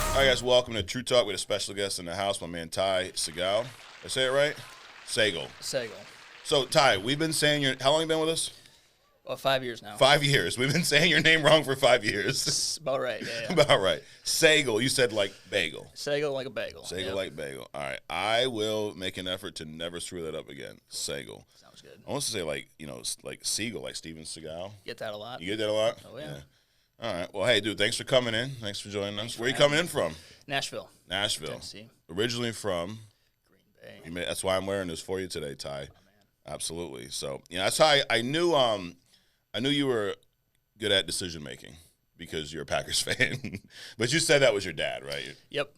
All right, guys, welcome to True Talk with a special guest in the house, my man Ty Sagal. Did I say it right? Sagal. Sagal. So, Ty, we've been saying how long you been with us? Well, 5 years now. 5 years. We've been saying your name wrong for 5 years. It's about right, yeah. About right. Sagal, you said like bagel. Sagal like a bagel. Sagal like bagel. All right, I will make an effort to never screw that up again. Sagal. Sounds good. I want to say like Seagal, like Steven Seagal. Get that a lot? You get that a lot? Oh, yeah. All right. Well, hey, dude, thanks for coming in. Thanks for joining us. Where are you coming in from? Nashville. Nashville. Tennessee. Originally from? Green Bay. That's why I'm wearing this for you today, Ty. Absolutely. So, that's how I knew you were good at decision making because you're a Packers fan. But you said that was your dad, right? Yep.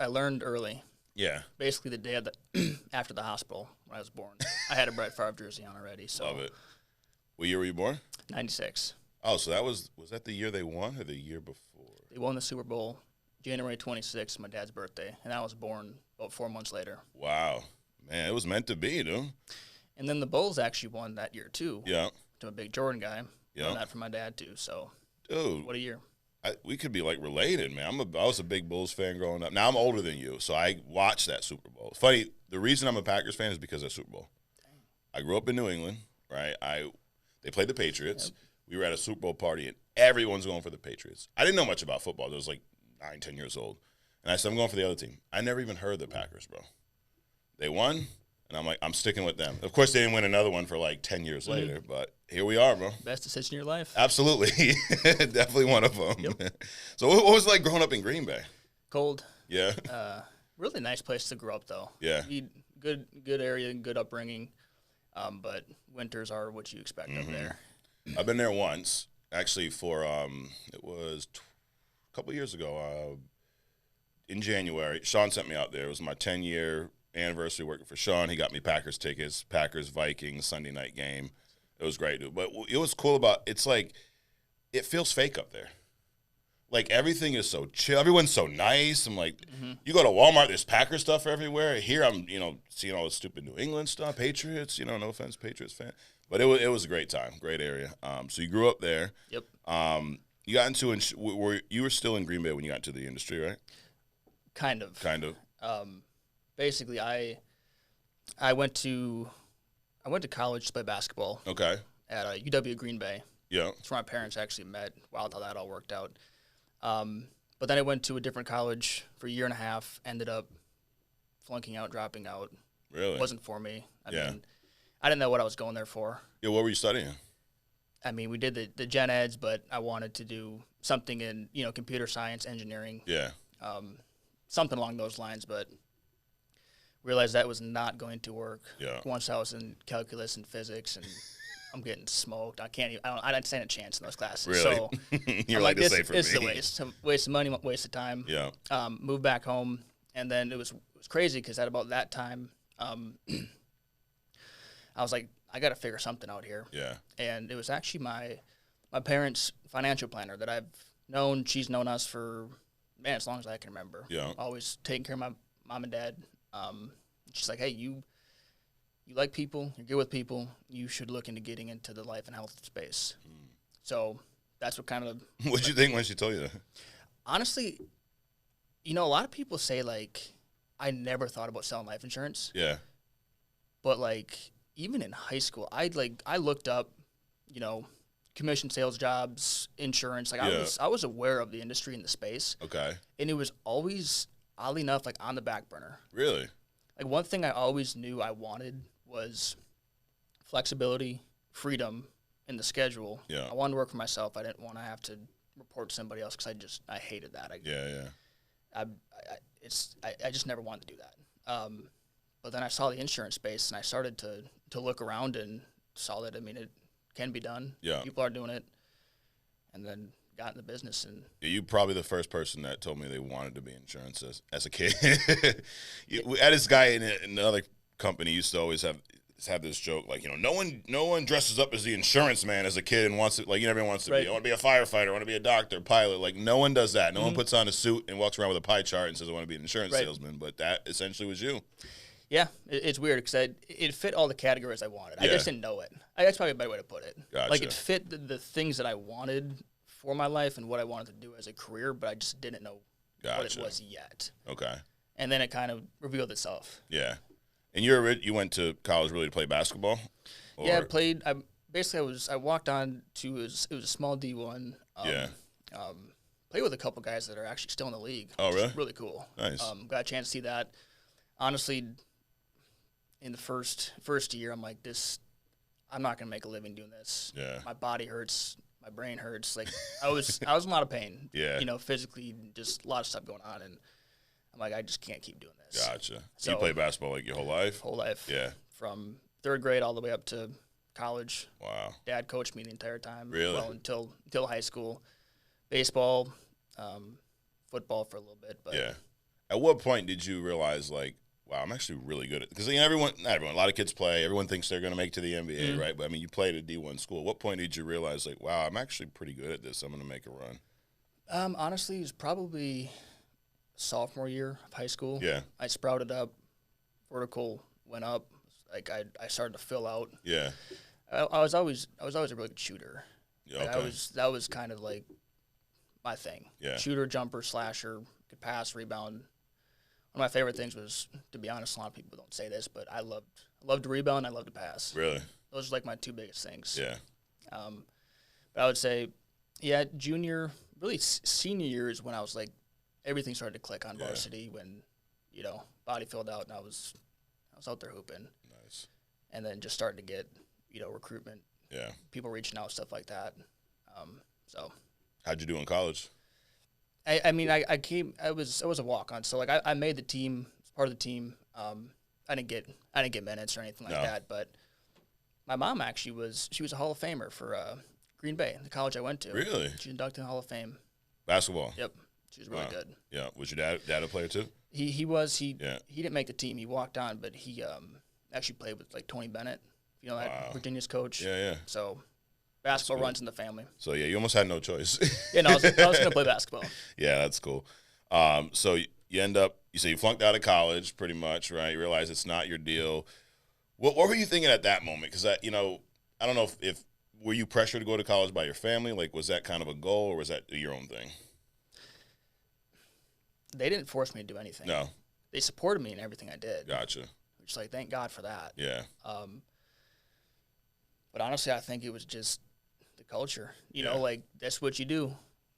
I learned early. Yeah. Basically the day after the hospital when I was born. I had a Brett Favre jersey on already. So. Love it. What year were you born? 96. Oh, so was that the year they won or the year before? They won the Super Bowl January 26th, my dad's birthday, and I was born about 4 months later. Wow. Man, it was meant to be, dude. And then the Bulls actually won that year, too. Yeah. I'm a big Jordan guy. Yeah. Learned that from my dad, too. So, dude, what a year. We could be, like, related, man. I was a big Bulls fan growing up. Now, I'm older than you, so I watched that Super Bowl. It's funny, the reason I'm a Packers fan is because of the Super Bowl. I grew up in New England, right? They played the Patriots. Yep. We were at a Super Bowl party, and everyone's going for the Patriots. I didn't know much about football. I was, like, 9, 10 years old. And I said, I'm going for the other team. I never even heard the Packers, bro. They won, and I'm like, I'm sticking with them. Of course, they didn't win another one for, like, 10 years later, but here we are, bro. Best decision of your life. Absolutely. Definitely one of them. Yep. So what was it like growing up in Green Bay? Cold. Yeah. Really nice place to grow up, though. Yeah. Good area, good upbringing, but winters are what you expect up there. I've been there once, actually, for it was a couple of years ago. In January, Sean sent me out there. It was my 10-year anniversary working for Sean. He got me Packers tickets, Packers-Vikings Sunday night game. It was great, dude. But it was cool about it's like it feels fake up there. Like everything is so chill. Everyone's so nice. I'm like, you go to Walmart, there's Packer stuff everywhere. Here I'm, seeing all the stupid New England stuff, Patriots. No offense, Patriots fan, but it was a great time, great area. So you grew up there. Yep. You got into you were still in Green Bay when you got into the industry, right? Kind of. Basically, I went to college to play basketball. Okay. At UW Green Bay. Yeah. That's where my parents actually met. Wild how that all worked out. But then I went to a different college for a year and a half. Ended up flunking out, dropping out. Really? Wasn't for me. I mean, I didn't know what I was going there for. Yeah. What were you studying? I mean, we did the gen eds, but I wanted to do something in computer science, engineering. Yeah. Something along those lines, but realized that was not going to work. Yeah. Once I was in calculus and physics, and I'm getting smoked. I didn't stand a chance in those classes. Really? So You're like, this ain't for me. It's a waste. Waste of money, waste of time. Yeah. Moved back home, and then it was crazy because at about that time, I was like, I got to figure something out here. Yeah. And it was actually my parents' financial planner that I've known. She's known us for, man, as long as I can remember. Yeah. Always taking care of my mom and dad. She's like, hey, you like people, you're good with people, you should look into getting into the life and health space. So that's what kind of... What'd you think when she told you that? Honestly, a lot of people say, like, I never thought about selling life insurance. Yeah. But, like, even in high school, I looked up, commission sales jobs, insurance. Like, I was aware of the industry and the space. Okay. And it was always, oddly enough, like, on the back burner. Really? Like, one thing I always knew I wanted was flexibility, freedom in the schedule. Yeah. I wanted to work for myself. I didn't want to have to report to somebody else because I hated that. I just never wanted to do that. But then I saw the insurance space, and I started to look around and saw that, it can be done. Yeah. People are doing it. And then got in the business. And you probably the first person that told me they wanted to be in insurance as a kid. We had this guy in another company used to always have this joke, like, no one dresses up as the insurance man as a kid and wants to, like, everyone wants to be, I want to be a firefighter, I want to be a doctor, pilot. Like, no one does that. No one puts on a suit and walks around with a pie chart and says, I want to be an insurance salesman. But that essentially was you. Yeah, it's weird because it fit all the categories I wanted. I just didn't know it. That's probably a better way to put it. Gotcha. Like, it fit the things that I wanted for my life and what I wanted to do as a career, but I just didn't know what it was yet. Okay. And then it kind of revealed itself. Yeah. And you went to college really to play basketball? Or? Yeah, I played. I walked on to it was a small D1. Played with a couple guys that are actually still in the league. Oh, really? Really cool. Nice. Got a chance to see that. Honestly, in the first year, I'm like, I'm not gonna make a living doing this. Yeah. My body hurts. My brain hurts. Like I was in a lot of pain. Yeah. Physically, just a lot of stuff going on, and I'm like, I just can't keep doing this. Gotcha. So you played basketball like your whole life? Whole life. Yeah. From 3rd grade all the way up to college. Wow. Dad coached me the entire time. Really? Well, until high school. Baseball, football for a little bit. But yeah. At what point did you realize, like, wow, I'm actually really good at it? Because not everyone, a lot of kids play. Everyone thinks they're going to make to the NBA, right? But, I mean, you played at D1 school. At what point did you realize, like, wow, I'm actually pretty good at this. I'm going to make a run? Honestly, it was probably sophomore year of high school. Yeah. I sprouted up, vertical went up. Like, I started to fill out. Yeah. I was always a really good shooter. Yeah, like okay. That was kind of like my thing. Yeah. Shooter, jumper, slasher, could pass, rebound. One of my favorite things was, to be honest, a lot of people don't say this, but I loved to rebound, I loved to pass. Really? Those are like my 2 biggest things. Yeah. But I would say, yeah, junior, really senior year is when I was like, everything started to click on varsity when, body filled out and I was out there hooping. Nice. And then just starting to get, recruitment. Yeah. People reaching out, stuff like that. So. How'd you do in college? I was a walk-on, so like I made the team, part of the team. I didn't get minutes or anything like that, but my mom actually was a Hall of Famer for Green Bay, the college I went to. Really? She was inducted in the Hall of Fame. Basketball? Yep. She was really good. Yeah. Was your dad a player too? He was. He didn't make the team. He walked on, but he actually played with like Tony Bennett, that Virginia's coach. Yeah. So basketball runs in the family. So yeah, you almost had no choice. Yeah, no, I was going to play basketball. Yeah, that's cool. So you end up, you say you flunked out of college pretty much, right? You realize it's not your deal. What were you thinking at that moment? Because I don't know if were you pressured to go to college by your family? Like, was that kind of a goal, or was that your own thing? They didn't force me to do anything. No. They supported me in everything I did. Gotcha. Which, like, thank God for that. Yeah. But honestly, I think it was just the culture. You know, like, that's what you do.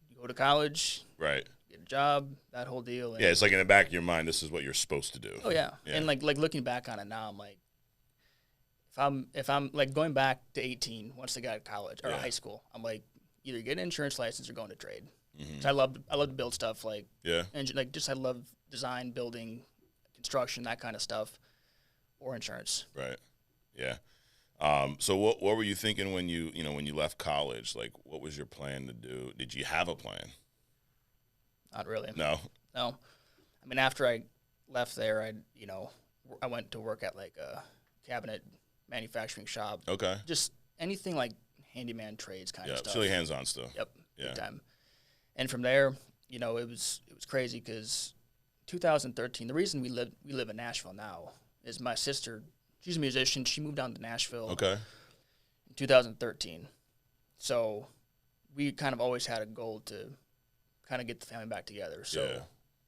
You go to college. Right. Get a job, that whole deal. And it's like in the back of your mind, this is what you're supposed to do. Oh, yeah. And, like looking back on it now, I'm like, if I'm like going back to 18, once I got to college or high school, I'm like, either get an insurance license or go into trade. Mm-hmm. I love to build stuff I love design, building, construction, that kind of stuff, or insurance. Right. Yeah. So what were you thinking when you left college? Like, what was your plan to do? Did you have a plan? Not really. No. I mean, after I left there, I went to work at like a cabinet manufacturing shop. Okay. Just anything like handyman trades kind of stuff. It's really hands-on stuff. Yep. Yeah. Big time. And from there, it was crazy because 2013. The reason we live in Nashville now is my sister. She's a musician. She moved down to Nashville. Okay. In 2013. So we kind of always had a goal to kind of get the family back together. So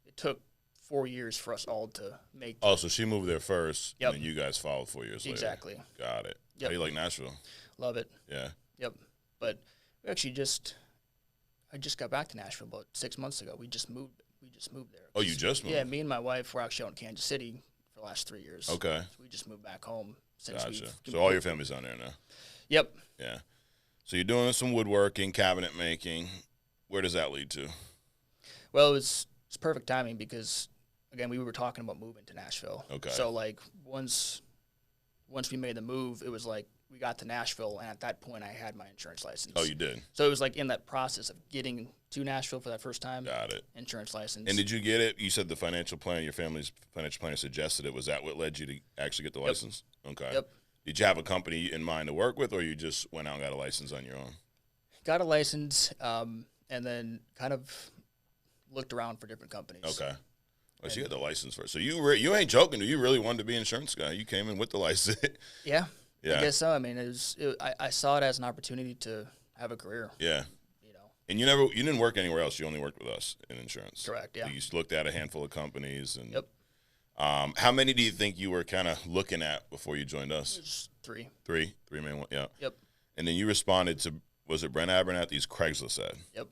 it took 4 years for us all to make. Oh, so she moved there first, and then you guys followed 4 years later. Exactly. Got it. Yep. How do you like Nashville? Love it. Yeah. Yep. But we actually I just got back to Nashville about 6 months ago. We just moved there. Oh, you just moved? Yeah, me and my wife were actually out in Kansas City for the last 3 years. Okay. So we just moved back home since Gotcha. So all your family's down there now? Yep. Yeah. So you're doing some woodworking, cabinet making. Where does that lead to? Well, it's perfect timing because, again, we were talking about moving to Nashville. Okay. So, like, once we made the move, it was like we got to Nashville, and at that point I had my insurance license. Oh, you did? So it was like in that process of getting to Nashville for that first time. Got it. Insurance license. And did you get it? You said the financial plan, your family's financial planner suggested it. Was that what led you to actually get the license? Okay. Yep. Did you have a company in mind to work with, or you just went out and got a license on your own? Got a license, and then kind of looked around for different companies. Okay. Well, so you got the license first. So you ain't joking. Do you really wanted to be an insurance guy? You came in with the license. Yeah. I guess so. I mean, I saw it as an opportunity to have a career. Yeah. And you didn't work anywhere else. You only worked with us in insurance. Correct. Yeah. So you looked at a handful of companies. And yep. How many do you think you were kind of looking at before you joined us? Just three. Three main one. Yeah. Yep. And then you responded to, was it Brent Abernathy's Craigslist ad? Yep.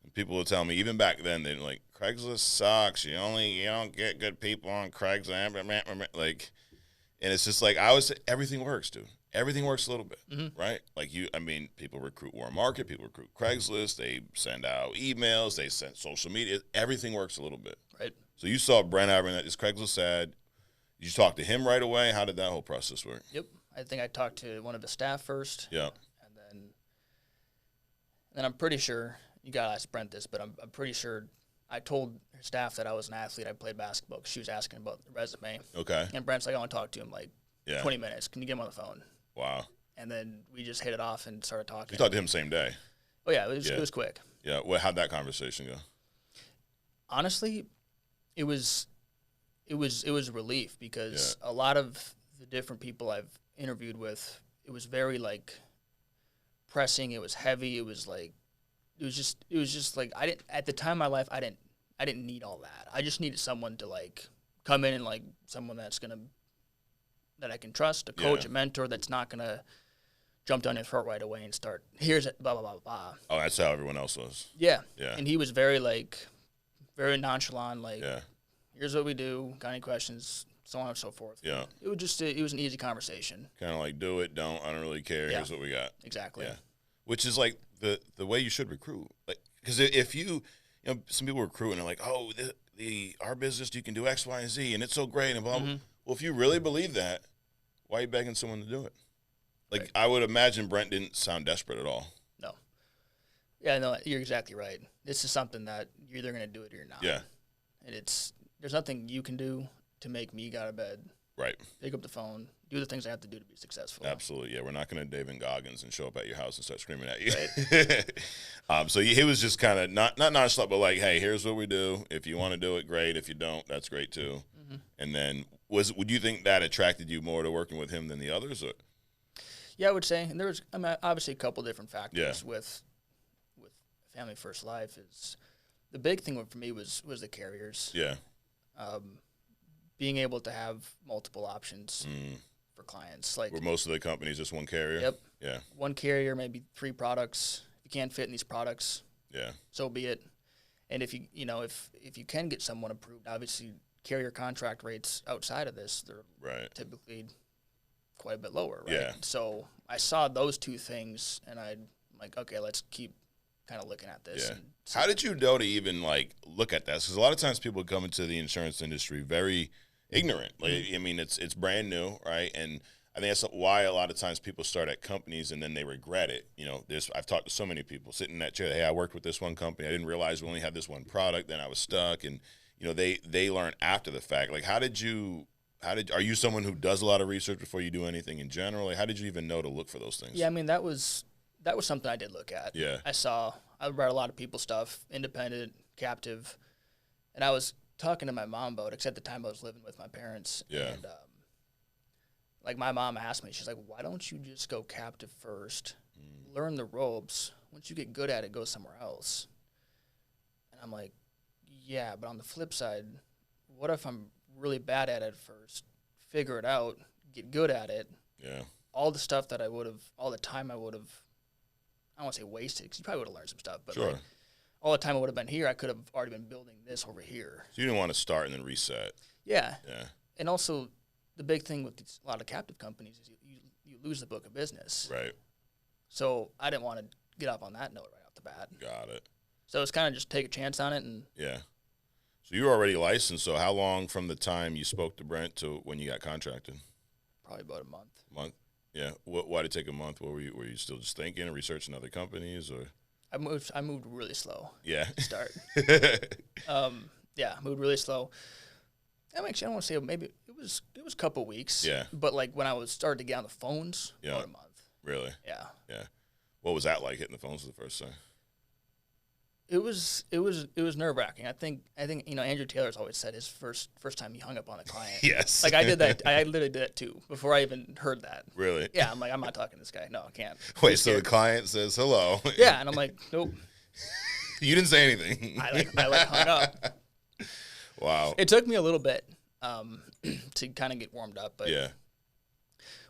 And people would tell me even back then they're like, Craigslist sucks. You don't get good people on Craigslist. Like, and it's just like everything works, dude. Everything works a little bit, right? Like people recruit Warren Market, people recruit Craigslist, they send out emails, they send social media. Everything works a little bit. Right. So you saw Brent Abernathy's Craigslist ad. Did you talk to him right away? How did that whole process work? Yep. I think I talked to one of his staff first. Yeah. And then I'm pretty sure, you got to ask Brent this, but I'm pretty sure I told her staff that I was an athlete. I played basketball because she was asking about the resume. Okay. And Brent's like, I want to talk to him 20 minutes. Can you get him on the phone? Wow. And then we just hit it off and started talking. You talked to him same day? Oh, yeah. It was quick. Yeah. Well, how'd that conversation go? Honestly, it was relief because a lot of the different people I've interviewed with, it was very pressing. It was heavy. It was just like at the time in my life I didn't need all that. I just needed someone to come in and someone that I can trust, a coach, a mentor that's not gonna jump down your throat right away and start, here's it, blah blah blah blah. Oh, that's how everyone else was. Yeah. Yeah. And he was very very nonchalant, yeah. Here's what we do, got any questions, so on and so forth. Yeah. It was an easy conversation. Kind of do it, don't, I don't really care. Yeah. Here's what we got. Exactly. Yeah. Which is the way you should recruit. Because if you some people recruit and they're like, oh, our business, you can do X, Y, and Z, and it's so great, and blah, blah. Well, if you really believe that, why are you begging someone to do it? Right. I would imagine Brent didn't sound desperate at all. No. Yeah, no, you're exactly right. This is something that you're either going to do it or you're not. Yeah. And there's nothing you can do to make me get out of bed. Right. Pick up the phone, do the things I have to do to be successful. Absolutely. Yeah, we're not going to David Goggins and show up at your house and start screaming at you. Right. So he was just kind of not nonchalant, but hey, here's what we do. If you want to do it, great. If you don't, that's great too. And then would you think that attracted you more to working with him than the others? Or? Yeah, I would say. And there was obviously a couple different factors with Family First Life. Is the big thing for me was the carriers. Yeah. Being able to have multiple options for clients. Were most of the companies just one carrier? Yep. Yeah. One carrier, maybe 3 products. If you can't fit in these products, so be it. And if you can get someone approved, obviously carrier contract rates outside of this, they're typically quite a bit lower, right? Yeah. So I saw those 2 things, and I'm like, okay, let's keep kind of looking at this. Yeah. How did you know to even look at that? Because a lot of times people come into the insurance industry very ignorant. It's brand new, right? And I think that's why a lot of times people start at companies and then they regret it. I've talked to so many people sitting in that chair. Hey, I worked with this one company. I didn't realize we only had this one product. Then I was stuck. And they learn after the fact. Are you someone who does a lot of research before you do anything in general? How did you even know to look for those things? Yeah, that was something I did look at. Yeah. I read a lot of people's stuff, independent, captive, and I was talking to my mom about it, because at the time I was living with my parents. Yeah. And my mom asked me, she's like, why don't you just go captive first, learn the ropes, once you get good at it, go somewhere else. And I'm like, yeah, but on the flip side, what if I'm really bad at it first, figure it out, get good at it? Yeah. All the stuff that all the time I would have, I don't want to say wasted, because you probably would have learned some stuff, but sure. All the time I would have been here, I could have already been building this over here. So you didn't want to start and then reset. Yeah. Yeah. And also, the big thing with a lot of captive companies is you lose the book of business. Right. So I didn't want to get up on that note right off the bat. Got it. So it's kind of just take a chance on it. And yeah. So you were already licensed. So how long from the time you spoke to Brent to when you got contracted? Probably about a month. Month? Yeah. Why did it take a month? Were you still just thinking and researching other companies, or? I moved really slow. Yeah. To start. Moved really slow. Actually, I don't want to say maybe it was a couple weeks. Yeah. But when I was starting to get on the phones, about a month. Really? Yeah. Yeah. What was that like, hitting the phones for the first time? It was nerve-wracking. I think Andrew Taylor's always said his first time he hung up on a client. Yes. I did that. I literally did that too before I even heard that. Really? Yeah. I'm like, I'm not talking to this guy. No, I can't. Wait, so the client says hello. Yeah, and I'm like, nope. You didn't say anything. I hung up. Wow. It took me a little bit to kind of get warmed up, but yeah.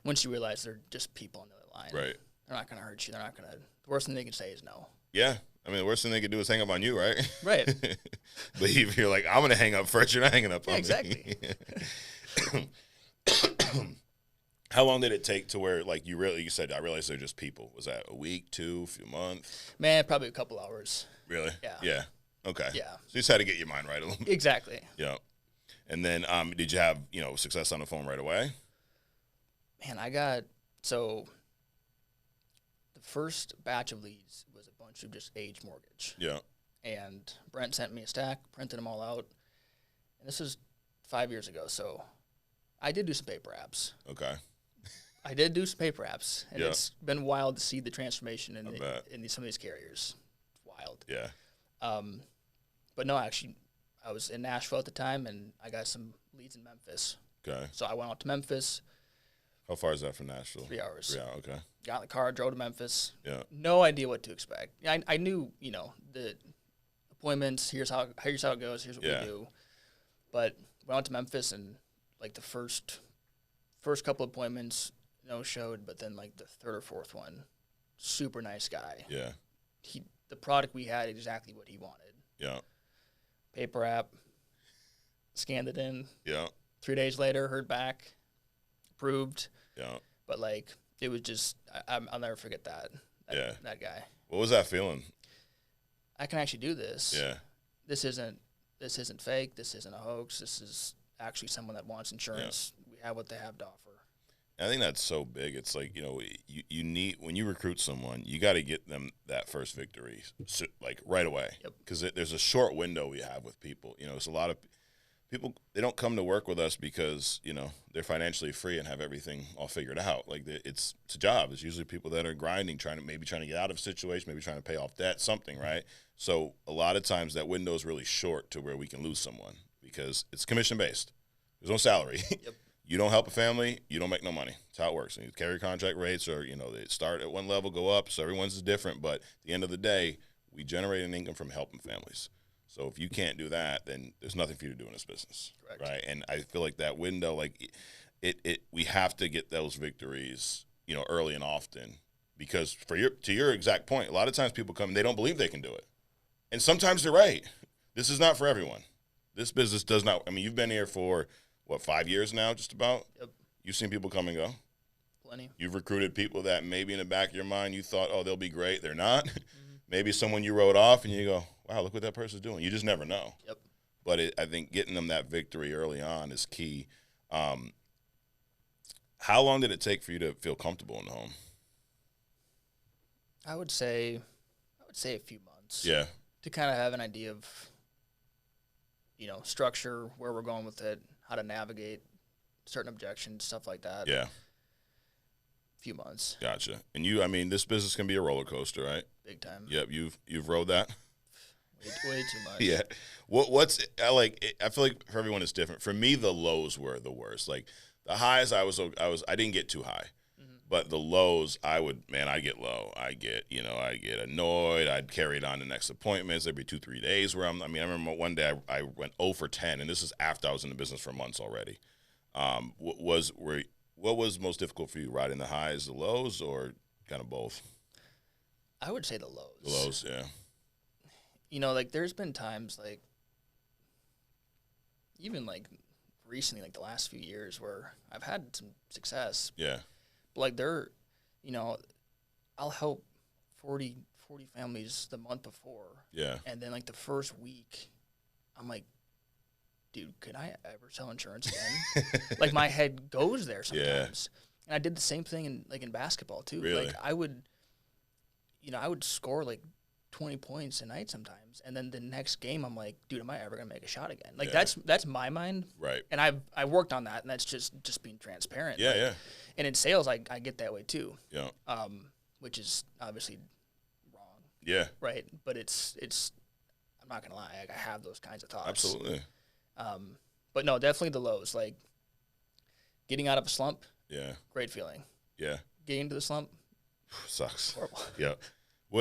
Once you realize they're just people on the other line, right? They're not going to hurt you. They're not going to. The worst thing they can say is no. Yeah. I mean, the worst thing they could do is hang up on you, right? Right. But if you're like, I'm going to hang up first, you're not hanging up on me. Exactly. How long did it take to where, like, you said, I realized they're just people? Was that a week, 2, a few months? Man, probably a couple hours. Really? Yeah. Yeah. Okay. Yeah. So you just had to get your mind right a little bit. Exactly. Yeah. And then did you have, success on the phone right away? Man, so the first batch of leads was a bunch of just age mortgage. Yeah. And Brent sent me a stack, printed them all out. And this was 5 years ago, so I did do some paper apps. Okay. I did do some paper apps, and yeah. It's been wild to see the transformation in some of these carriers. It's wild. Yeah. But no, actually, I was in Nashville at the time, and I got some leads in Memphis. Okay. So I went out to Memphis. How far is that from Nashville? 3 hours. 3 hours, okay. Got in the car, drove to Memphis. Yeah. No idea what to expect. I knew, the appointments, here's how it goes, here's what we do. But went out to Memphis, and, like, the first couple appointments, showed, but then, like, the third or fourth one, super nice guy. Yeah. The product we had exactly what he wanted. Yeah. Paper app, scanned it in. Yeah. 3 days later, heard back, approved. Yeah. But, like, it was just, I'll never forget that guy. What was that feeling? I can actually do this. Yeah. This isn't fake. This isn't a hoax. This is actually someone that wants insurance. Yeah. We have what they have to offer. I think that's so big. It's like, you need, when you recruit someone, you got to get them that first victory, like, right away. Yep. Because there's a short window we have with people. It's a lot of people, they don't come to work with us because, they're financially free and have everything all figured out. Like, it's a job. It's usually people that are grinding, trying to get out of a situation, maybe trying to pay off debt, something, right? So a lot of times that window is really short to where we can lose someone because it's commission-based. There's no salary. Yep. You don't help a family, you don't make no money. That's how it works. And carrier contract rates are, they start at one level, go up, so everyone's is different. But at the end of the day, we generate an income from helping families. So if you can't do that, then there's nothing for you to do in this business. Correct. Right? And I feel like that window, like we have to get those victories, early and often. Because to your exact point, a lot of times people come and they don't believe they can do it. And sometimes they're right. This is not for everyone. This business does not. I mean, you've been here for 5 years now, just about? Yep. You've seen people come and go? Plenty. You've recruited people that maybe in the back of your mind you thought, oh, they'll be great. They're not. Mm-hmm. Maybe someone you wrote off and you go, wow, look what that person's doing. You just never know. Yep. But I think getting them that victory early on is key. How long did it take for you to feel comfortable in the home? I would say a few months. Yeah. To kind of have an idea of, structure, where we're going with it, how to navigate certain objections, stuff like that. Yeah. A few months. Gotcha. And this business can be a roller coaster, right? Big time. Yep. You've rode that? Way too much. Yeah. I feel like for everyone it's different. For me, the lows were the worst. Like the highs, I didn't get too high. But the lows, I'd get low. I get annoyed. I'd carry it on to next appointments. There'd be 2-3 days where I remember one day I went 0 for 10, and this is after I was in the business for months already. What was most difficult for you, riding the highs, the lows, or kind of both? I would say the lows. The lows, yeah. There's been times, like, even, like, recently, like, the last few years where I've had some success. Yeah. Like, I'll help 40 families the month before. Yeah. And then, like, the first week, I'm like, dude, could I ever sell insurance again? Like, my head goes there sometimes. Yeah. And I did the same thing in basketball, too. Really? Like, I would score, like, 20 points a night sometimes. And then the next game, I'm like, dude, am I ever going to make a shot again? Like, that's my mind. Right. And I worked on that, and that's just being transparent. Yeah, yeah. And in sales, I get that way too. Yeah. Which is obviously wrong. Yeah. Right. But it's I'm not gonna lie, I have those kinds of thoughts. Absolutely. But no, definitely the lows. Like getting out of a slump. Yeah. Great feeling. Yeah. Getting into the slump. Sucks. Horrible. Yeah.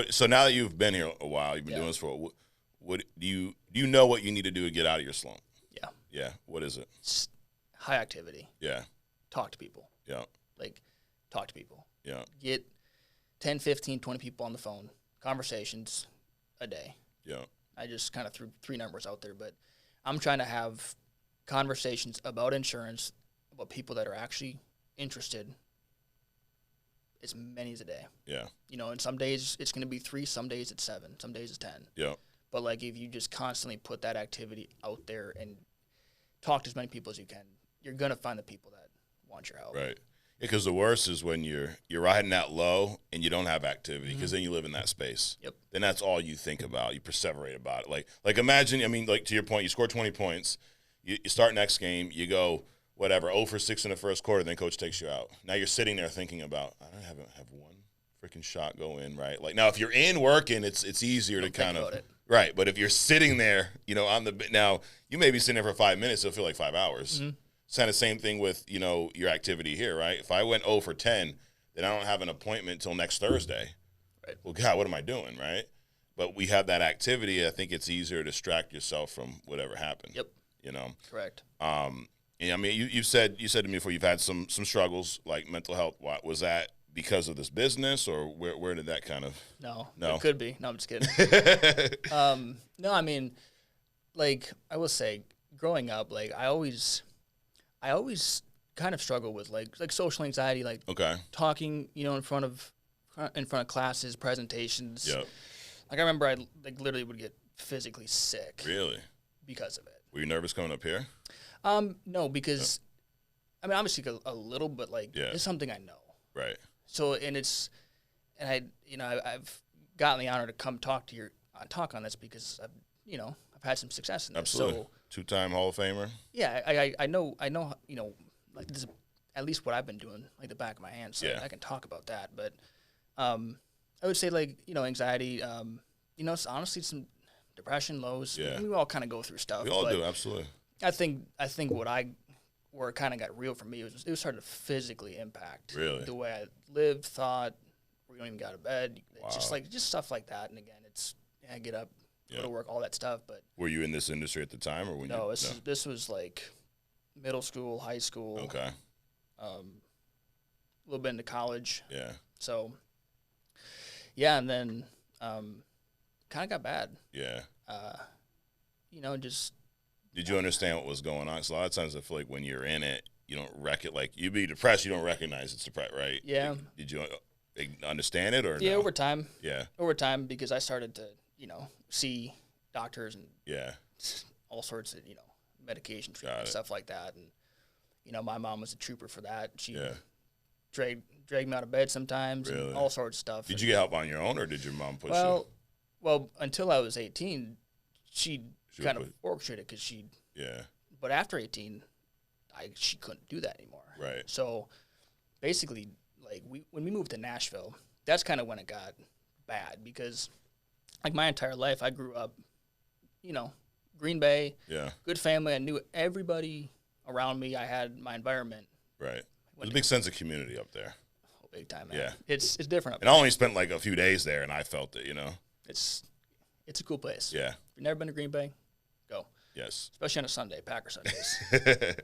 So now that you've been here a while, you've been doing this for what do you know what you need to do to get out of your slump? Yeah. Yeah. What is it? Just high activity. Yeah. Talk to people. Yeah. Like, talk to people. Yeah. Get 10, 15, 20 people on the phone. Conversations a day. Yeah. I just kind of threw 3 numbers out there, but I'm trying to have conversations about insurance, about people that are actually interested, as many as a day. Yeah. You know, and some days it's going to be 3, some days it's 7, some days it's 10. Yeah. But, like, if you just constantly put that activity out there and talk to as many people as you can, you're going to find the people that want your help. Right. Because the worst is when you're riding that low and you don't have activity, because then you live in that space. Yep. Then that's all you think about. You perseverate about it. Like imagine, I mean, like to your point, you score 20 points. You start next game. You go, whatever, 0 for 6 in the first quarter, then coach takes you out. Now you're sitting there thinking about, I don't have one freaking shot go in, right? Like now if you're in working, it's easier to kind of – right. But if you're sitting there, you know, now you may be sitting there for 5 minutes. It'll feel like 5 hours. Mm-hmm. It's kind of the same thing with, you know, your activity here, right? If I went 0 for 10, then I don't have an appointment until next Thursday. Right. Well, God, what am I doing, right? But we have that activity. I think it's easier to distract yourself from whatever happened. Yep. You know? Correct. And I mean, you said to me before you've had some struggles, like mental health. What was that because of this business, or where did that kind of? No. It could be. No, I'm just kidding. No, I mean, like I will say, growing up, like I always kind of struggle with like social anxiety, like talking, you know, in front of classes, presentations. Yeah. Like I remember, I like literally would get physically sick. Really? Because of it. Were you nervous coming up here? No, because I mean, obviously a little, but like it's something I know. Right. So I've gotten the honor to come talk on this because I've had some success in this. Absolutely. So, 2-time Hall of Famer. Yeah, I know, you know, like this is at least what I've been doing, like the back of my hand. So I can talk about that. But I would say like, you know, anxiety, you know, it's honestly some depression, lows. Yeah. We all kind of go through stuff. We all do, absolutely. I think where it kind of got real for me was starting to physically impact the way I lived, thought, where you don't even go to bed. Wow. Just stuff like that. And again, I get up, go to work, all that stuff. But were you in this industry at the time, or this was like middle school, high school. Okay. A little bit into college. Yeah. So. Yeah, and then kind of got bad. Yeah. You know, just. Did you understand what was going on? Because a lot of times I feel like when you're in it, you don't like you be depressed, you don't recognize it's depressed, right? Yeah. Did you understand it or? Yeah, no? Over time. Yeah. Over time, because I started to, you know, see doctors and all sorts of, you know, medication treatment and stuff like that, and you know, my mom was a trooper for that. She dragged me out of bed sometimes, and all sorts of stuff. Did you get help on your own, or did your mom push you? Well, until I was 18, she kind of orchestrated because she. Yeah. But after 18, she couldn't do that anymore. Right. So, basically, like when we moved to Nashville, that's kind of when it got bad because, like my entire life, I grew up, you know, Green Bay. Yeah. Good family. I knew everybody around me. I had my environment. Right. There's a big sense of community up there. Oh, big time, man. Yeah. It's different up there. And I only spent like a few days there, and I felt it, you know. It's a cool place. Yeah. If you've never been to Green Bay, go. Yes. Especially on a Sunday, Packer Sundays.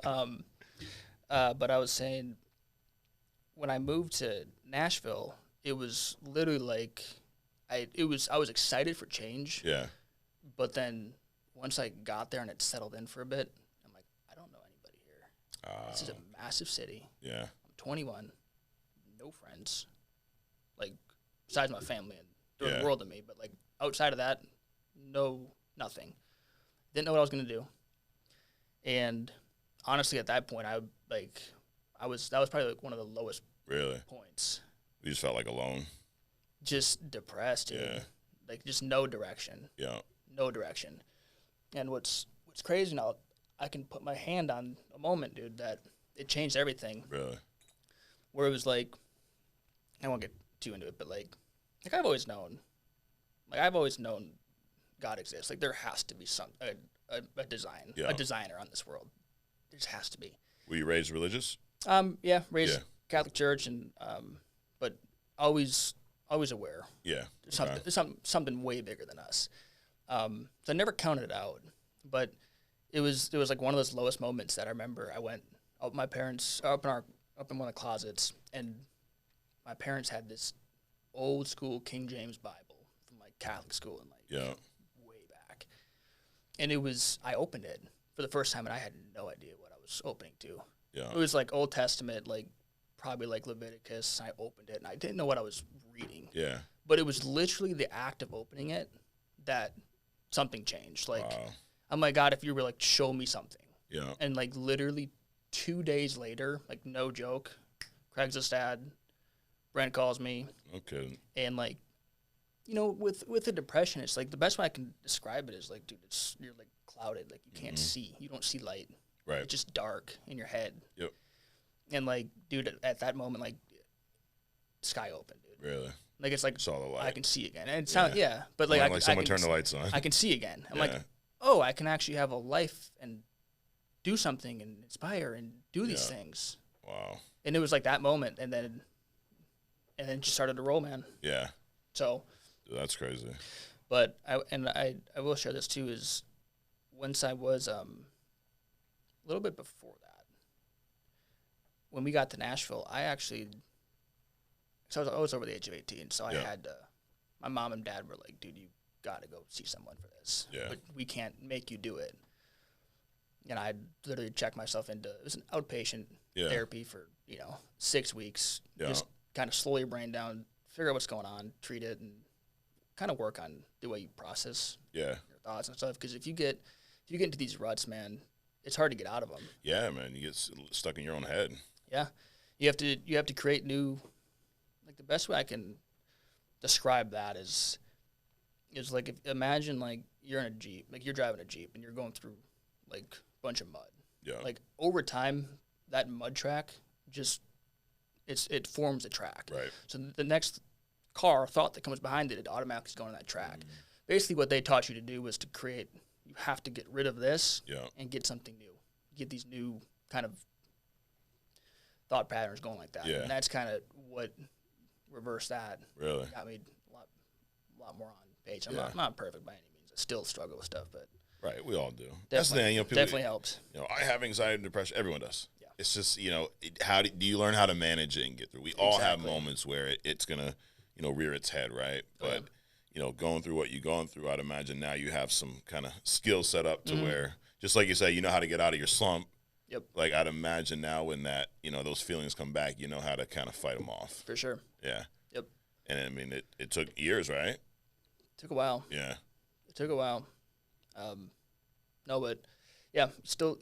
But I was saying, when I moved to Nashville, it was literally like, I was excited for change. Yeah. But then once I got there and it settled in for a bit, I'm like, I don't know anybody here. This is a massive city. Yeah. I'm 21, no friends, like besides my family, and they're the world to me. But like outside of that, nothing. Didn't know what I was gonna do. And honestly, at that point, that was probably like one of the lowest points. You just felt like alone. Just depressed. Dude. Yeah. Like just no direction. Yeah. No direction. And what's crazy now, I can put my hand on a moment, dude, that it changed everything. Really? Where it was like, I won't get too into it, but like I've always known God exists. Like there has to be a designer on this world. There just has to be. Were you raised religious? Yeah, raised Catholic church, and but always always aware. Yeah. There's something way bigger than us. So I never counted it out, but it was like one of those lowest moments that I remember. I went up my parents up in one of the closets, and my parents had this old school King James Bible from like Catholic school and like way back. And I opened it for the first time and I had no idea what I was opening to. Yeah. It was like Old Testament, like probably like Leviticus. I opened it and I didn't know what I was reading. Yeah. But it was literally the act of opening it that something changed. Like, I'm like, God, if you were like, show me something. Yeah. And like literally 2 days later, like no joke, Craigslist ad, Brent calls me. Okay. And like, you know, with the depression, it's like the best way I can describe it is like, dude, you're like clouded, like you can't see, you don't see light. Right. It's just dark in your head. Yep. And like, dude, at that moment, like, sky opened, dude. Really? Like it's like saw the light. I can see again, and it sounds but like like someone turned the lights on. I can see again. I'm like, oh, I can actually have a life and do something and inspire and do these things. Wow. And it was like that moment, and then it just started to roll, man. Yeah. So. Dude, that's crazy. But I will share this too is once I was a little bit before that, when we got to Nashville, so I was over the age of 18, so I had my mom and dad were like, dude, you got to go see someone for this. Yeah. But we can't make you do it. And I literally checked myself into, it was an outpatient therapy for, 6 weeks. Yeah. Just kind of slow your brain down, figure out what's going on, treat it, and kind of work on the way you process your thoughts and stuff. Because if you get into these ruts, man, it's hard to get out of them. Yeah, man, you get stuck in your own head. Yeah. You have to create new, like the best way I can describe that is like imagine like you're in a Jeep, like you're driving a Jeep and you're going through like a bunch of mud. Yeah. Like over time, that mud track just it forms a track. Right. So the next car thought that comes behind it automatically is going on that track. Mm. Basically, what they taught you to do was to create. You have to get rid of this and get something new. Get these new kind of thought patterns going like that. Yeah. And that's kind of what reversed that. Really got me a lot more on page. I'm not perfect by any means. I still struggle with stuff, but right, we all do. That's the thing. People, definitely helps. I have anxiety and depression. Everyone does. Yeah. It's just how do you learn how to manage it and get through? We all have moments where it's gonna rear its head, right? But going through what you're going through, I'd imagine now you have some kind of skill set up to where, just like you say, you know how to get out of your slump. Yep. Like I'd imagine now when that those feelings come back, you know how to kind of fight them off. For sure. Yeah. Yep. And I mean, it took years, right? It took a while. Yeah. It took a while. No, but yeah,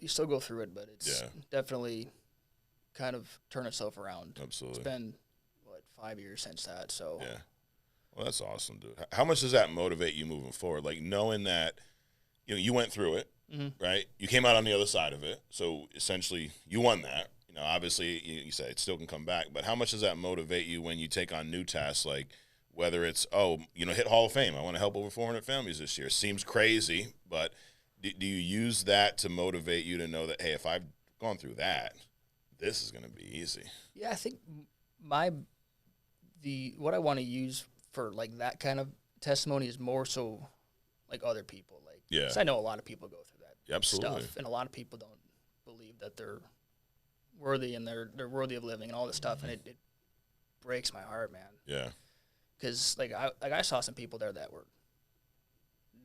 you still go through it, but it's definitely kind of turned itself around. Absolutely. It's been 5 years since that. So yeah. Well, that's awesome, dude. How much does that motivate you moving forward? Like knowing that you went through it, right? You came out on the other side of it, so essentially you won that. Obviously you say it still can come back, but how much does that motivate you when you take on new tasks, like whether it's hit Hall of Fame? I want to help over 400 families this year. Seems crazy, but do you use that to motivate you to know that, hey, if I've gone through that, this is going to be easy? Yeah, I think what I want to use for like that kind of testimony is more so like other people, like, yeah. 'Cause I know a lot of people go through that stuff, and a lot of people don't believe that they're worthy and they're worthy of living and all this stuff, and it breaks my heart, man. Yeah. Because like I saw some people there that were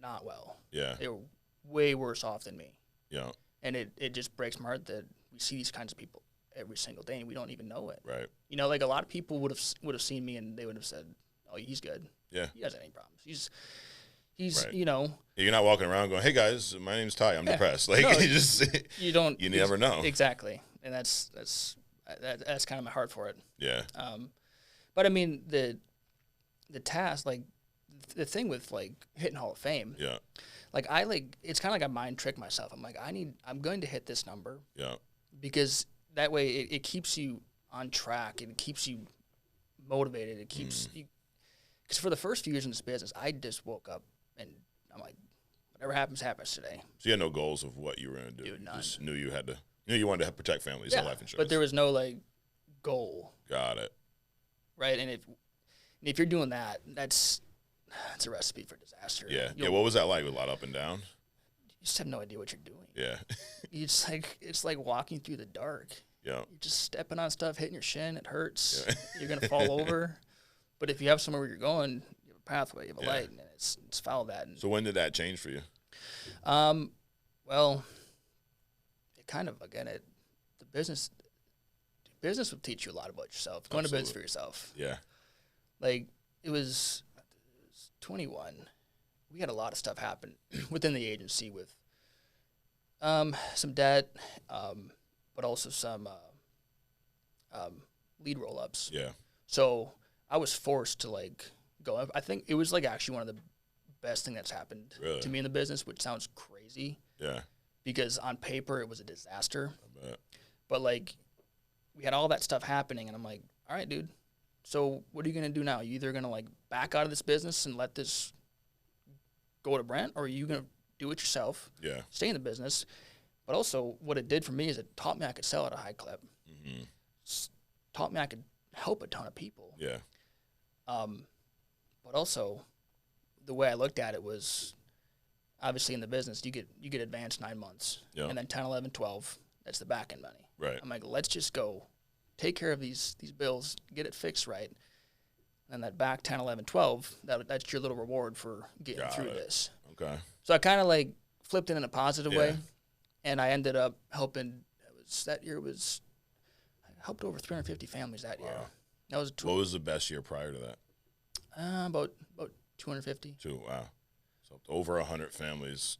not well. Yeah. They were way worse off than me. Yeah. And it just breaks my heart that we see these kinds of people every single day and we don't even know it. Right. Like a lot of people would have seen me and they would have said, "Oh, he's good. Yeah. He doesn't have any problems. He's right. You're not walking around going, "Hey guys, my name's Ty. I'm depressed." Like you don't. You never know. Exactly. And that's kind of my heart for it. Yeah. But I mean the task, like the thing with like hitting Hall of Fame. Yeah. Like it's kind of like I mind trick myself. I'm like I'm going to hit this number. Yeah. Because that way it keeps you on track and it keeps you motivated. It keeps you. Because for the first few years in this business, I just woke up and I'm like, whatever happens today. So you had no goals of what you were going to do. Dude, none. You just knew you wanted to protect families and life insurance. But there was no like goal. Got it. Right, and if you're doing that, that's a recipe for disaster. Yeah. What was that like? A lot up and down? You just have no idea what you're doing. Yeah. It's like walking through the dark. Yeah. You're just stepping on stuff, hitting your shin. It hurts. Yeah. You're going to fall over. But if you have somewhere where you're going, you have a pathway, you have a light, and it's follow that. And, so when did that change for you? Well, it kind of, again, the business will teach you a lot about yourself. Go into business for yourself. Yeah. Like, it was 21. We had a lot of stuff happen within the agency with some debt, but also some lead roll-ups. Yeah. So I was forced to, like, go. I think it was, like, actually one of the best thing that's happened to me in the business, which sounds crazy. Yeah. Because on paper it was a disaster. I bet. But, like, we had all that stuff happening, and I'm like, all right, dude, so what are you going to do now? You either going to, like, back out of this business and let this go to Brent, or are you going to do it yourself, stay in the business? But also what it did for me is it taught me I could sell at a high clip. Mm-hmm. Taught me I could help a ton of people. Yeah. But also the way I looked at it was, obviously in the business, you get advanced 9 months. Yeah. And then 10, 11, 12, that's the back end money. Right. I'm like, let's just go take care of these bills, get it fixed right. And that back 10, 11, 12, that's your little reward for getting through this. Okay. So I kind of like flipped it in a positive way, and I ended up helping. I helped over 350 families that year. That was what was the best year prior to that? About 250. Wow. So over 100 families,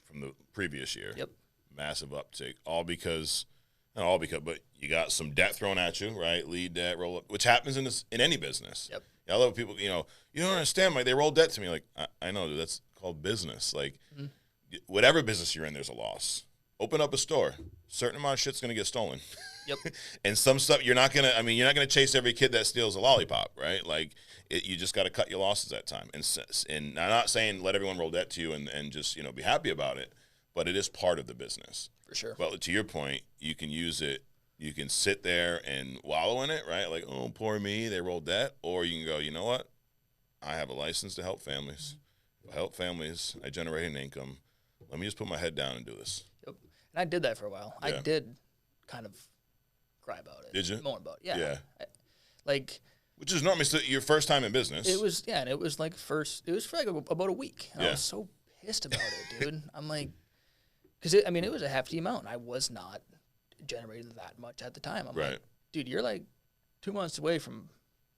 from the previous year. Yep. Massive uptick, not all because, but you got some debt thrown at you, right? Lead debt, roll up, which happens in any business. Yep. I love people, you don't understand. Like, they roll debt to me. Like, I know, dude, that's called business. Like, whatever business you're in, there's a loss. Open up a store. Certain amount of shit's going to get stolen. Yep. And some stuff, you're not going to chase every kid that steals a lollipop, right? Like, you just got to cut your losses at time. And I'm not saying let everyone roll debt to you and just, be happy about it, but it is part of the business. For sure. But to your point, you can use it. You can sit there and wallow in it, right? Like, oh, poor me, they rolled debt. Or you can go, you know what? I have a license to help families. I help families. I generate an income. Let me just put my head down and do this. Yep. And I did that for a while. Yeah. I did kind of cry about it. Did you? Moan about it. Yeah. Which is normally your first time in business. It was, and it was like for like about a week. And I was so pissed about it, dude. I'm like, because it was a hefty amount. I was not generating that much at the time. I'm like, dude, you're like 2 months away from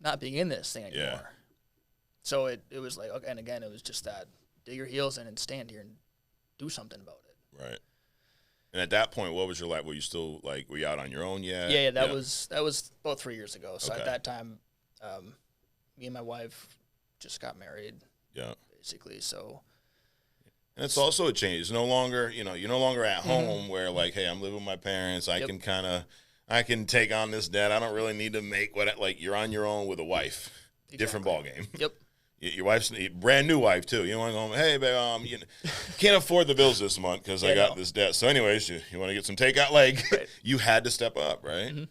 not being in this thing anymore. Yeah. So it was like, okay, and again, it was just that dig your heels in and stand here and do something about it. Right. And at that point, what was your life? Were you still were you out on your own yet? Yeah, that was about 3 years ago. So at that time, me and my wife just got married. Yeah. Basically, so. And it's also a change. It's no longer, you're no longer at home where hey, I'm living with my parents. I can take on this debt. I don't really need to make you're on your own with a wife. Exactly. Different ball game. Yep. Your wife's a brand new wife too. You don't want to go home, hey, babe, you can't afford the bills this month because I got this debt. So anyways, you want to get some takeout? Right. You had to step up, right? Mm-hmm.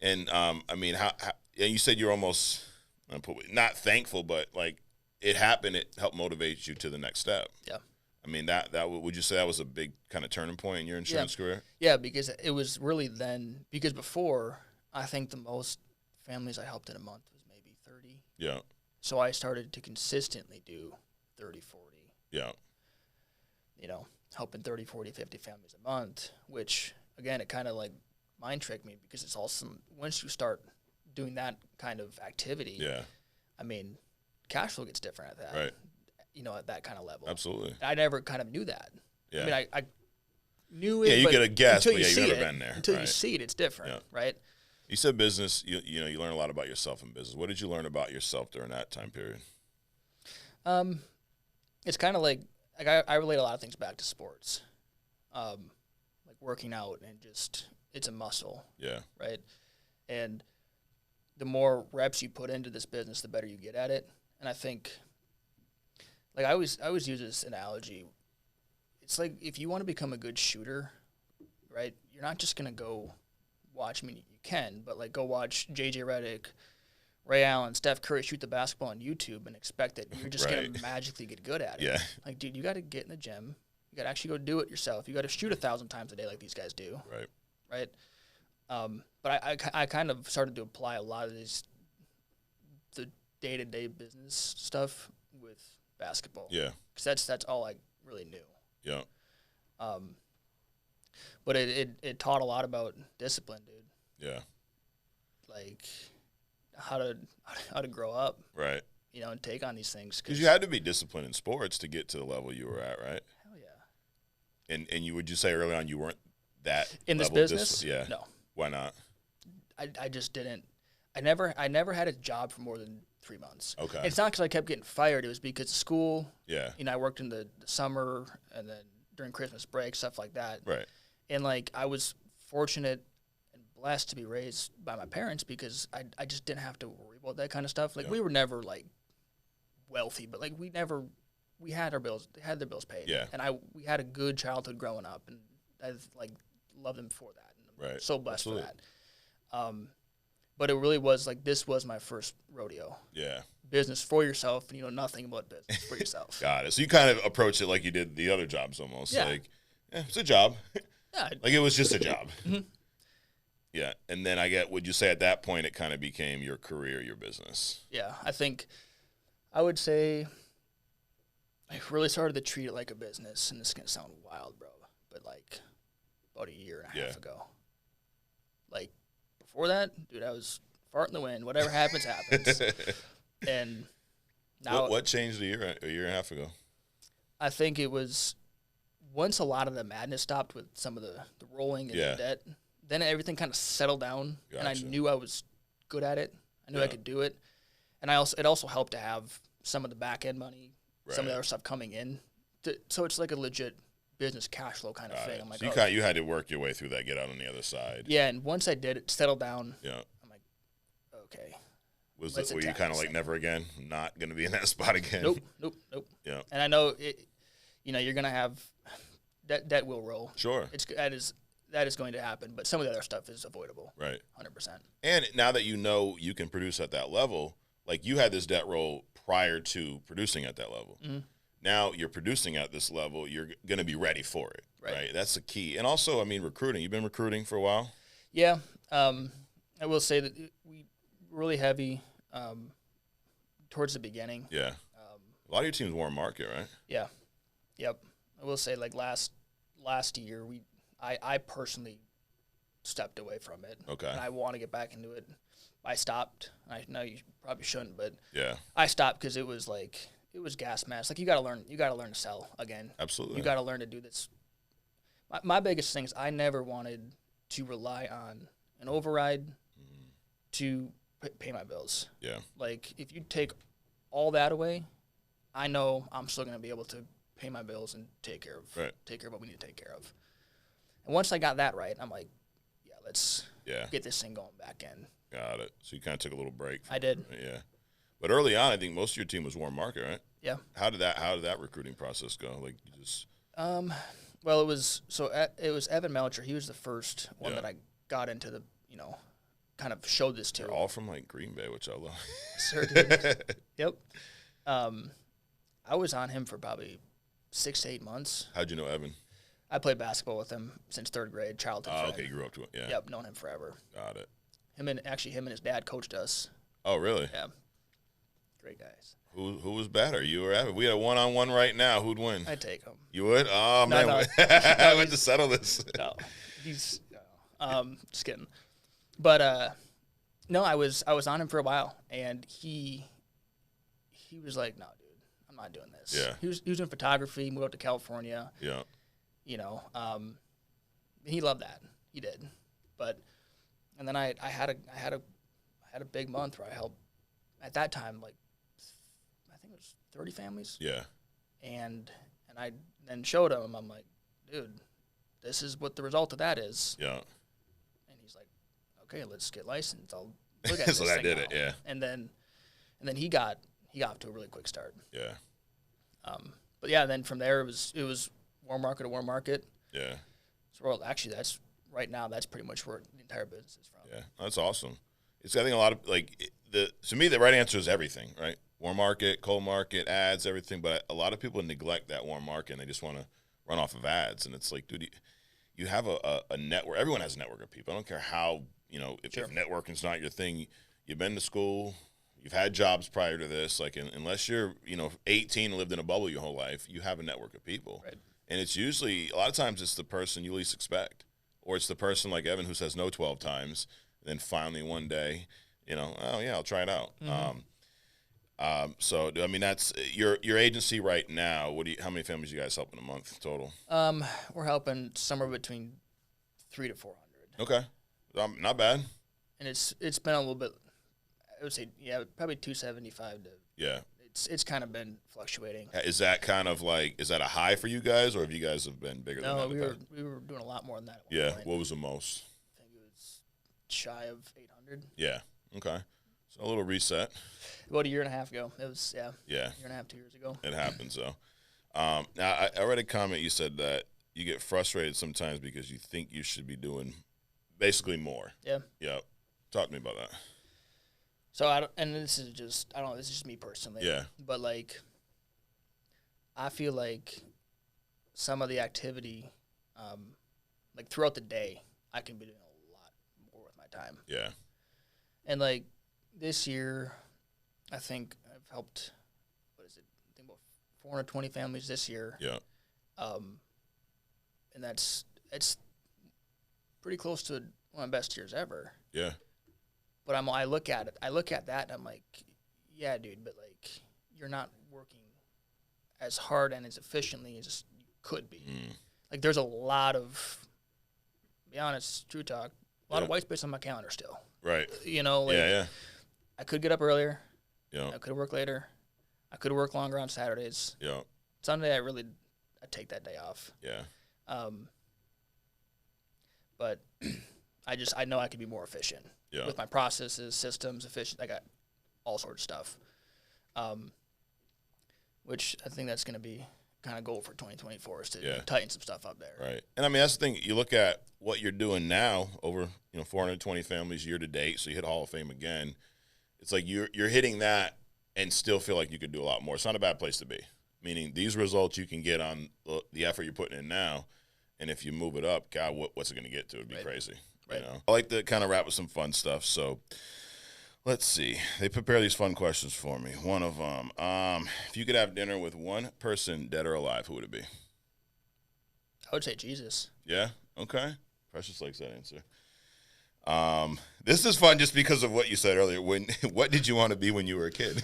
And how and you said you're almost not thankful, but it happened. It helped motivate you to the next step. Yeah. That would you say that was a big kind of turning point in your insurance career? Yeah, because it was really then. Because before, I think the most families I helped in a month was maybe 30. Yeah. So I started to consistently do 30, 40. Yeah. Helping 30, 40, 50 families a month, which, again, it kind of mind tricked me because it's awesome. Once you start doing that kind of activity, cash flow gets different at that. Right. At that kind of level. Absolutely. I never kind of knew that. Yeah. I knew it. Yeah, you get a guess, but you've never been there. Until you see it, it's different, right? You said business, you learn a lot about yourself in business. What did you learn about yourself during that time period? It's kind of I relate a lot of things back to sports. Working out and just, it's a muscle. Yeah. Right? And the more reps you put into this business, the better you get at it. And I think, I always use this analogy. It's like if you want to become a good shooter, right, you're not just going to go watch, you can, but go watch J.J. Redick Ray Allen, Steph Curry shoot the basketball on YouTube and expect that you're just going to magically get good at it. Yeah. Like, dude, you got to get in the gym. You got to actually go do it yourself. You got to shoot 1,000 times a day like these guys do. Right. Right. But I kind of started to apply a lot of the day-to-day business stuff with basketball. Yeah. Because that's all I really knew. Yeah. But it taught a lot about discipline, dude. Yeah. Like how to grow up. Right. You know, and take on these things. Because you had to be disciplined in sports to get to the level you were at, right? Hell yeah. And would you say early on you weren't that in this business? Yeah. No. Why not? I just didn't. I never had a job for more than 3 months. Okay. It's not because I kept getting fired. It was because of school. Yeah. You know, I worked in the summer and then during Christmas break, stuff like that. Right. And like I was fortunate and blessed to be raised by my parents because I just didn't have to worry about that kind of stuff. Like we were never like wealthy, but like we had our bills, they had their bills paid. Yeah. And we had a good childhood growing up, and I like love them for that. And I'm so blessed for that. But it really was like this was my first rodeo. Yeah. Business for yourself, and you know nothing about business for yourself. Got it. So you kind of approach it like you did the other jobs almost. Yeah. Like, it's a job. Yeah. Like it was just a job. Mm-hmm. Yeah. And then would you say at that point it kind of became your career, your business? Yeah. I would say I really started to treat it like a business, and this is going to sound wild, bro, but like about a year and a half ago. Like before that, dude, I was farting the wind. Whatever happens, happens. And now, what changed a year and a half ago? I think it was once a lot of the madness stopped with some of the rolling and the debt, then everything kind of settled down, and I knew I was good at it. I knew I could do it, and it also helped to have some of the back end money, some of the other stuff coming in. So it's like a legit business cash flow kind of thing. I'm like, so you had to work your way through that, get out on the other side. Yeah, and once I did, it settled down. Yeah, I'm like, okay. Were you kind of like never again? Not going to be in that spot again? Nope. Yeah. And I know you're going to have that will roll. Sure. That is going to happen, but some of the other stuff is avoidable. Right. 100%. And now that you know you can produce at that level, like you had this debt roll prior to producing at that level. Mm-hmm. Now you're producing at this level, you're going to be ready for it. Right. That's the key. And also, I mean, recruiting. You've been recruiting for a while? Yeah. I will say that we really heavy towards the beginning. Yeah. A lot of your teams warm market, right? Yeah. Yep. I will say, like last year, I personally stepped away from it. Okay. And I want to get back into it. I stopped. I know you probably shouldn't, but I stopped because it was gas mask. Like you got to learn to sell again. Absolutely. You got to learn to do this. My biggest thing is I never wanted to rely on an override to pay my bills. Yeah. Like if you take all that away, I know I'm still going to be able to pay my bills and take care of what we need to take care of. And once I got that right, I'm like, let's get this thing going back in. Got it. So you kind of took a little break. I did. Yeah. But early on, I think most of your team was warm market, right? Yeah. How did that recruiting process go? Like you just. Well, it was Evan Melcher. He was the first one that I got into the kind of showed this to. They're all from like Green Bay, which I love. Sure did. Yep. I was on him for probably 6 to 8 months. How'd you know Evan? I played basketball with him since third grade, childhood friend. Okay, you grew up to it, yeah. Yep, known him forever. Got it. Him and his dad coached us. Oh, really? Yeah. Great guys. Who was better, you or Evan? We had a one-on-one right now. Who'd win? I'd take him. You would? Oh, man. I went to settle this. No, he's just kidding. But no, I was on him for a while, and he was like, no, dude, I'm not doing this. Yeah. He was doing photography, moved up to California. Yeah. He loved that. He did. And then I had a big month where I helped at that time, like, I think it was 30 families. Yeah. And I then showed him, I'm like, dude, this is what the result of that is. Yeah. And he's like, okay, let's get licensed. I'll look at so this that did it, yeah. And then he got off to a really quick start. Yeah. But yeah, then from there it was warm market to warm market. Yeah. So actually that's right now that's pretty much where the entire business is from. Yeah. That's awesome. I think a lot of to me, the right answer is everything, right? Warm market, cold market, ads, everything. But a lot of people neglect that warm market, and they just want to run off of ads. And it's like, dude, you have a network. Everyone has a network of people. I don't care how, if networking's not your thing, you've been to school, you've had jobs prior to this. Like, unless you're, 18 and lived in a bubble your whole life, you have a network of people. Right. And it's usually, a lot of times, it's the person you least expect. Or it's the person like Evan who says no 12 times, and then finally one day, oh, yeah, I'll try it out. Mm-hmm. So, I mean, that's your agency right now. How many families you guys helping a month total? We're helping somewhere between 300 to 400. Okay, not bad. And it's been a little bit. I would say, probably 275 to. Yeah. It's kind of been fluctuating. Is that kind of is that a high for you guys, or have you guys have been bigger than that? No, we were doing a lot more than that. Yeah. Point. What was the most? I think it was shy of 800. Yeah. Okay. So a little reset. About a year and a half ago. It was, yeah. Yeah. A year and a half, 2 years ago. It happens, though. Now, I read a comment. You said that you get frustrated sometimes because you think you should be doing basically more. Yeah. Yeah. Talk to me about that. So, this is just me personally. Yeah. But, I feel like some of the activity, throughout the day, I can be doing a lot more with my time. Yeah. And, this year, I think I've helped, I think about 420 families this year. Yeah. And it's pretty close to one of my best years ever. Yeah. But I look at that, and I'm like, yeah, dude, but, you're not working as hard and as efficiently as you could be. Mm. There's a lot of, to be honest, true talk, a lot of white space on my calendar still. Right. Yeah. I could get up earlier. Yeah. I could work later. I could work longer on Saturdays. Yeah. Sunday, I take that day off. Yeah. But I know I could be more efficient. Yeah. With my processes, systems, efficient. I got all sorts of stuff. Which I think that's going to be kind of goal for 2024 is to tighten some stuff up there. Right. And I mean, that's the thing. You look at what you're doing now, over 420 families year to date, so you hit Hall of Fame again. It's like you're hitting that and still feel like you could do a lot more. It's not a bad place to be. Meaning these results you can get on the effort you're putting in now, and if you move it up, God, what's it going to get to? It'd be crazy. Right. I like to kind of wrap with some fun stuff. So let's see. They prepare these fun questions for me. One of them, if you could have dinner with one person, dead or alive, who would it be? I would say Jesus. Yeah? Okay. Precious likes that answer. This is fun just because of what you said earlier. What did you want to be when you were a kid?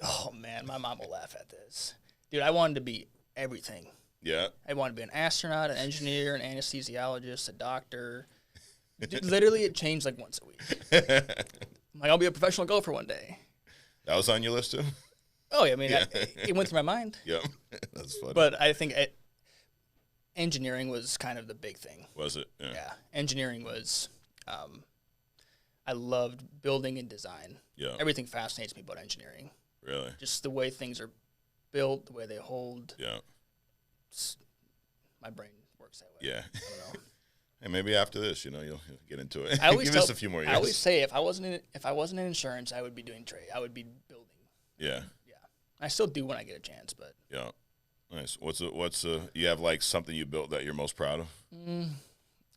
Oh, man, my mom will laugh at this. Dude, I wanted to be everything. Yeah. I wanted to be an astronaut, an engineer, an anesthesiologist, a doctor. Literally, it changed once a week. I'll be a professional golfer one day. That was on your list, too? Oh, yeah. I mean, it went through my mind. Yeah. That's funny. But I think engineering was kind of the big thing. Was it? Yeah. Engineering was, I loved building and design. Yeah. Everything fascinates me about engineering. Really? Just the way things are built, the way they hold. Yeah. My brain works that way. Yeah. I don't know. And maybe after this, you'll get into it. Give us a few more years. I always say if I wasn't in insurance, I would be doing trade. I would be building. Yeah. Yeah. I still do when I get a chance, but. Yeah. Nice. What's you have something you built that you're most proud of?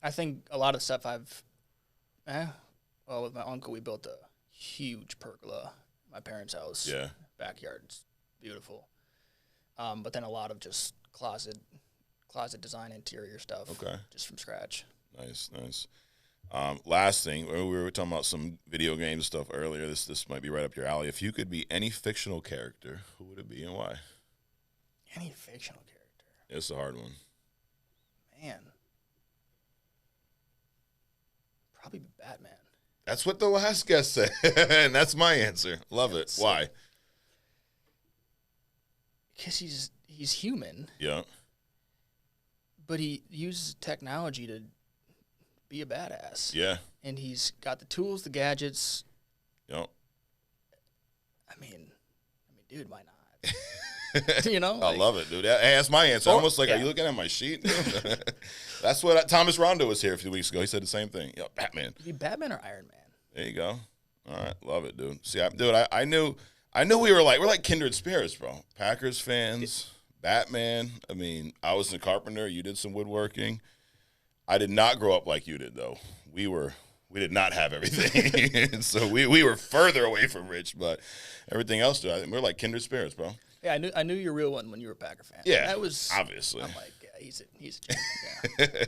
I think a lot of stuff with my uncle, we built a huge pergola at my parents' house. Yeah. Backyard's beautiful. But then a lot of just closet design, interior stuff. Okay. Just from scratch. Nice. Last thing, we were talking about some video game stuff earlier. This might be right up your alley. If you could be any fictional character, who would it be and why? Any fictional character? It's a hard one. Man. Probably Batman. That's what the last guest said, and that's my answer. Love it. Why? Because he's human. Yeah. But he uses technology to be a badass. Yeah. And he's got the tools, the gadgets. Yep. I mean, dude, why not? I love it, dude. That's my answer. Almost like, are you looking at my sheet? That's what Thomas Rondo was here a few weeks ago. He said the same thing. Batman. Be Batman or Iron Man? There you go. All right, love it, dude. See, I knew we're like kindred spirits, bro. Packers fans, Batman. I mean, I was a carpenter. You did some woodworking. I did not grow up like you did, though. We did not have everything, so we were further away from rich. But everything else, dude, I think we're like kindred spirits, bro. Yeah, I knew you're a real one when you were a Packer fan. Yeah, that was obviously. I'm like, yeah, he's a yeah.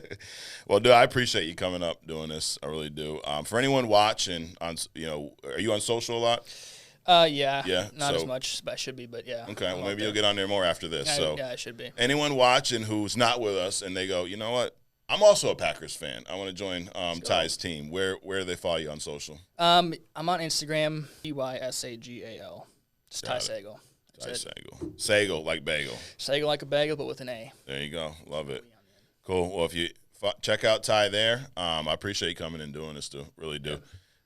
Well, dude, I appreciate you coming up doing this. I really do. For anyone watching, are you on social a lot? Yeah. Not as much, but I should be. But yeah. Okay. Well, maybe you'll get on there more after this. Yeah, I should be. Anyone watching who's not with us and they go, you know what? I'm also a Packers fan. I want to join Ty's team. Where do they follow you on social? I'm on Instagram, Tysagal. Just Ty Sagal. Ty Sagal. Sagal like bagel. Sagal like a bagel, but with an A. There you go. Love it. Cool. Well, if you check out Ty there, I appreciate you coming and doing this, too. Really do.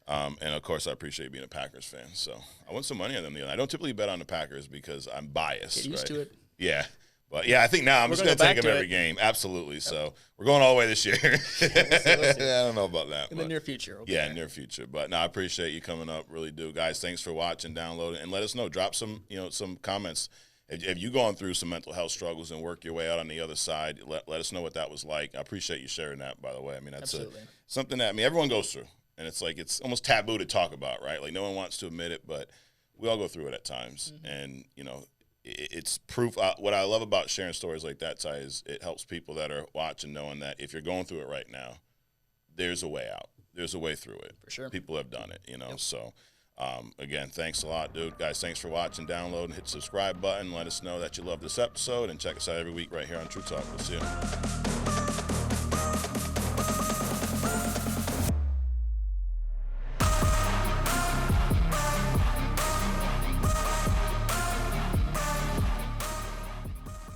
And, of course, I appreciate being a Packers fan. So I won some money on them the other night. I don't typically bet on the Packers because I'm biased. Get used to it. Yeah. But, yeah, I think now I'm just going to take them every game. Absolutely. Yep. So we're going all the way this year. We'll see. I don't know about that. In the near future. Okay. Yeah, near future. But, no, I appreciate you coming up. Really do. Guys, thanks for watching, downloading, and let us know. Drop some comments. If you've gone through some mental health struggles and work your way out on the other side, let us know what that was like. I appreciate you sharing that, by the way. I mean, that's something that everyone goes through. And it's like it's almost taboo to talk about, right? Like no one wants to admit it, but we all go through it at times. Mm-hmm. And, it's proof. What I love about sharing stories like that, Ty, is it helps people that are watching knowing that if you're going through it right now, there's a way out. There's a way through it. For sure. People have done it, Yep. So, again, thanks a lot, dude. Guys, thanks for watching, download, and hit the subscribe button. Let us know that you love this episode, and check us out every week right here on True Talk. We'll see you.